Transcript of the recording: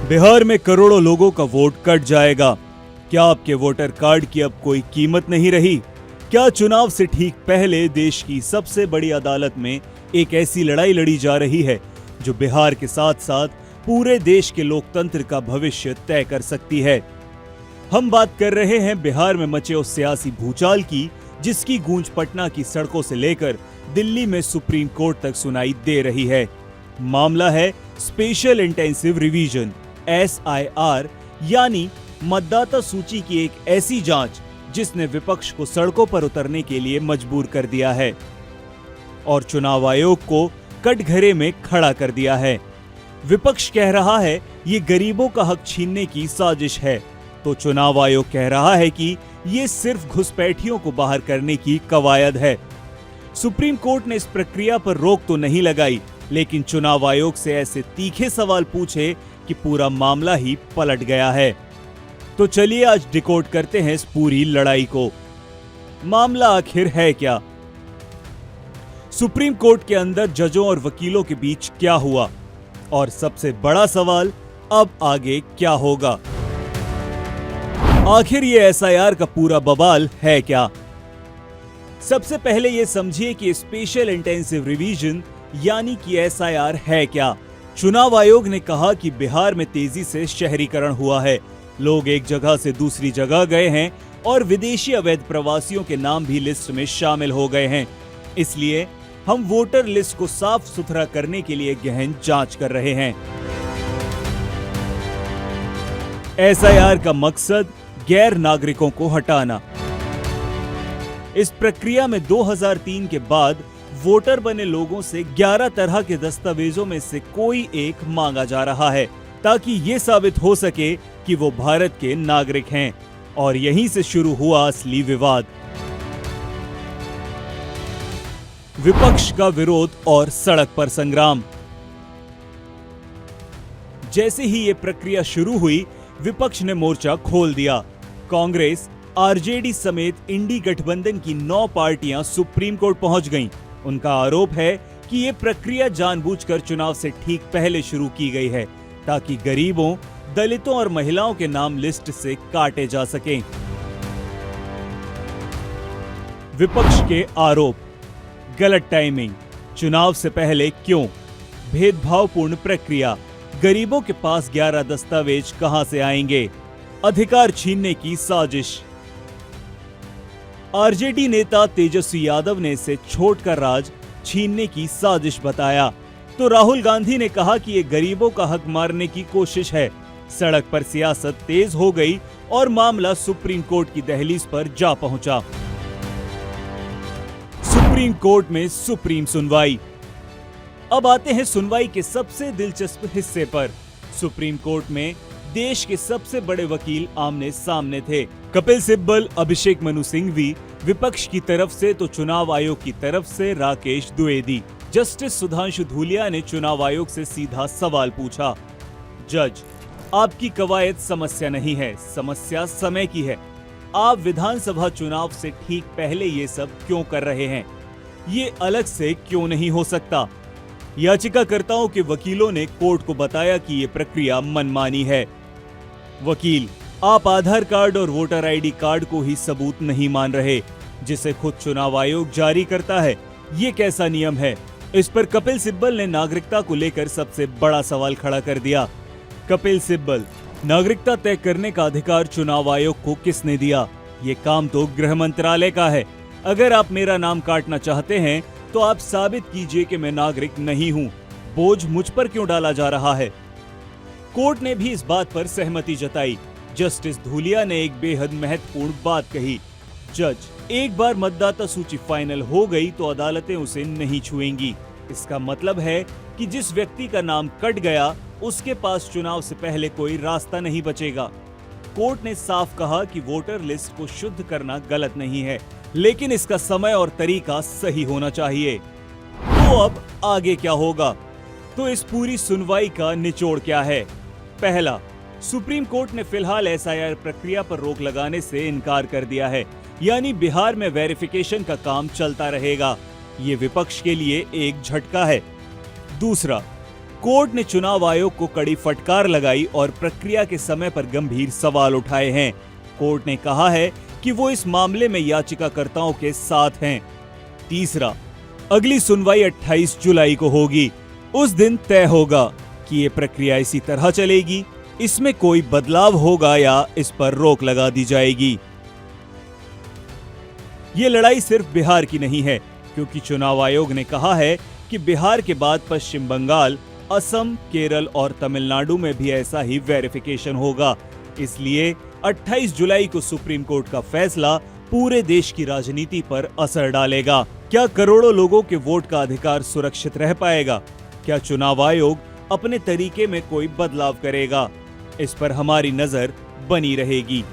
बिहार में करोड़ों लोगों का वोट कट जाएगा। क्या आपके वोटर कार्ड की अब कोई कीमत नहीं रही? क्या चुनाव से ठीक पहले देश की सबसे बड़ी अदालत में एक ऐसी लड़ाई लड़ी जा रही है जो बिहार के साथ साथ पूरे देश के लोकतंत्र का भविष्य तय कर सकती है? हम बात कर रहे हैं बिहार में मचे उस सियासी भूचाल की जिसकी गूंज पटना की सड़कों से लेकर दिल्ली में सुप्रीम कोर्ट तक सुनाई दे रही है। मामला है स्पेशल इंटेंसिव रिवीजन SIR, यानी मतदाता सूची की एक ऐसी जांच जिसने विपक्ष को सड़कों पर उतरने के लिए मजबूर कर दिया है और चुनाव आयोग को कटघरे में खड़ा कर दिया है। विपक्ष कह रहा है ये गरीबों का हक छीनने की साजिश है, तो चुनाव आयोग कह रहा है कि ये सिर्फ घुसपैठियों को बाहर करने की कवायद है। सुप्रीम कोर्ट ने इस प्रक्रिया पर रोक तो नहीं लगाई, लेकिन चुनाव आयोग से ऐसे तीखे सवाल पूछे कि पूरा मामला ही पलट गया है। तो चलिए आज डिकोड करते हैं इस पूरी लड़ाई को। मामला आखिर है क्या? सुप्रीम कोर्ट के अंदर जजों और वकीलों के बीच क्या हुआ? और सबसे बड़ा सवाल, अब आगे क्या होगा? आखिर ये SIR का पूरा बवाल है क्या? सबसे पहले ये समझिए कि स्पेशल इंटेंसिव रिवीजन यानी कि SIR है क्या। चुनाव आयोग ने कहा कि बिहार में तेजी से शहरीकरण हुआ है, लोग एक जगह से दूसरी जगह गए हैं और विदेशी अवैध प्रवासियों के नाम भी लिस्ट में शामिल हो गए हैं। इसलिए हम वोटर लिस्ट को साफ सुथरा करने के लिए गहन जांच कर रहे हैं। SIR का मकसद गैर नागरिकों को हटाना। इस प्रक्रिया में 2003 के बाद वोटर बने लोगों से 11 तरह के दस्तावेजों में से कोई एक मांगा जा रहा है ताकि ये साबित हो सके कि वो भारत के नागरिक हैं, और यहीं से शुरू हुआ असली विवाद। विपक्ष का विरोध और सड़क पर संग्राम। जैसे ही ये प्रक्रिया शुरू हुई, विपक्ष ने मोर्चा खोल दिया। कांग्रेस, RJD समेत इंडी गठबंधन की 9 पार्टियां सुप्रीम कोर्ट पहुंच गईं। उनका आरोप है कि ये प्रक्रिया जानबूझकर चुनाव से ठीक पहले शुरू की गई है ताकि गरीबों, दलितों और महिलाओं के नाम लिस्ट से काटे जा सकें। विपक्ष के आरोप, गलत टाइमिंग, चुनाव से पहले क्यों, भेदभावपूर्ण प्रक्रिया, गरीबों के पास 11 दस्तावेज कहां से आएंगे, अधिकार छीनने की साजिश। RJD नेता तेजस्वी यादव ने इसे छोट का राज छीनने की साजिश बताया, तो राहुल गांधी ने कहा कि ये गरीबों का हक मारने की कोशिश है। सड़क पर सियासत तेज हो गई और मामला सुप्रीम कोर्ट की दहलीज पर जा पहुंचा। सुप्रीम कोर्ट में सुप्रीम सुनवाई। अब आते हैं सुनवाई के सबसे दिलचस्प हिस्से पर। सुप्रीम कोर्ट में देश के सबसे बड़े वकील आमने सामने थे। कपिल सिब्बल, अभिषेक मनु सिंघवी विपक्ष की तरफ से, तो चुनाव आयोग की तरफ से राकेश द्विवेदी। जस्टिस सुधांशु धूलिया ने चुनाव आयोग से सीधा सवाल पूछा, जज, आपकी कवायद समस्या नहीं है, समस्या समय की है। आप विधानसभा चुनाव से ठीक पहले ये सब क्यों कर रहे हैं? ये अलग से क्यों नहीं हो सकता? याचिकाकर्ताओं के वकीलों ने कोर्ट को बताया कि ये प्रक्रिया मनमानी है। वकील, आप आधार कार्ड और वोटर ID कार्ड को ही सबूत नहीं मान रहे, जिसे खुद चुनाव आयोग जारी करता है। ये कैसा नियम है? इस पर कपिल सिब्बल ने नागरिकता को लेकर सबसे बड़ा सवाल खड़ा कर दिया। कपिल सिब्बल, नागरिकता तय करने का अधिकार चुनाव आयोग को किसने दिया? ये काम तो गृह मंत्रालय का है। अगर आप मेरा नाम काटना चाहते हैं तो आप साबित कीजिए कि मैं नागरिक नहीं हूं। बोझ मुझ पर क्यों डाला जा रहा है? कोर्ट ने भी इस बात पर सहमति जताई। जस्टिस धूलिया ने एक बेहद महत्वपूर्ण बात कही, जज, एक बार मतदाता सूची फाइनल हो गई तो अदालतें उसे नहीं छुएंगी। इसका मतलब है कि जिस व्यक्ति का नाम कट गया उसके पास चुनाव से पहले कोई रास्ता नहीं बचेगा। कोर्ट ने साफ कहा कि वोटर लिस्ट को शुद्ध करना गलत नहीं है, लेकिन इसका समय और तरीका सही होना चाहिए। तो अब आगे क्या होगा? तो इस पूरी सुनवाई का निचोड़ क्या है? पहला, सुप्रीम कोर्ट ने फिलहाल SIR प्रक्रिया पर रोक लगाने से इनकार कर दिया है, यानी बिहार में वेरिफिकेशन का काम चलता रहेगा। ये विपक्ष के लिए एक झटका है। दूसरा, कोर्ट ने चुनाव आयोग को कड़ी फटकार लगाई और प्रक्रिया के समय पर गंभीर सवाल उठाए हैं। कोर्ट ने कहा है कि वो इस मामले में याचिकाकर्ताओं के साथ हैं। तीसरा, अगली सुनवाई 28 जुलाई को होगी। उस दिन तय होगा कि ये प्रक्रिया इसी तरह चलेगी, इसमें कोई बदलाव होगा या इस पर रोक लगा दी जाएगी। ये लड़ाई सिर्फ बिहार की नहीं है, क्योंकि चुनाव आयोग ने कहा है कि बिहार के बाद पश्चिम बंगाल, असम, केरल और तमिलनाडु में भी ऐसा ही वेरिफिकेशन होगा। इसलिए 28 जुलाई को सुप्रीम कोर्ट का फैसला पूरे देश की राजनीति पर असर डालेगा। क्या करोड़ों लोगों के वोट का अधिकार सुरक्षित रह पाएगा? क्या चुनाव आयोग अपने तरीके में कोई बदलाव करेगा? इस पर हमारी नजर बनी रहेगी।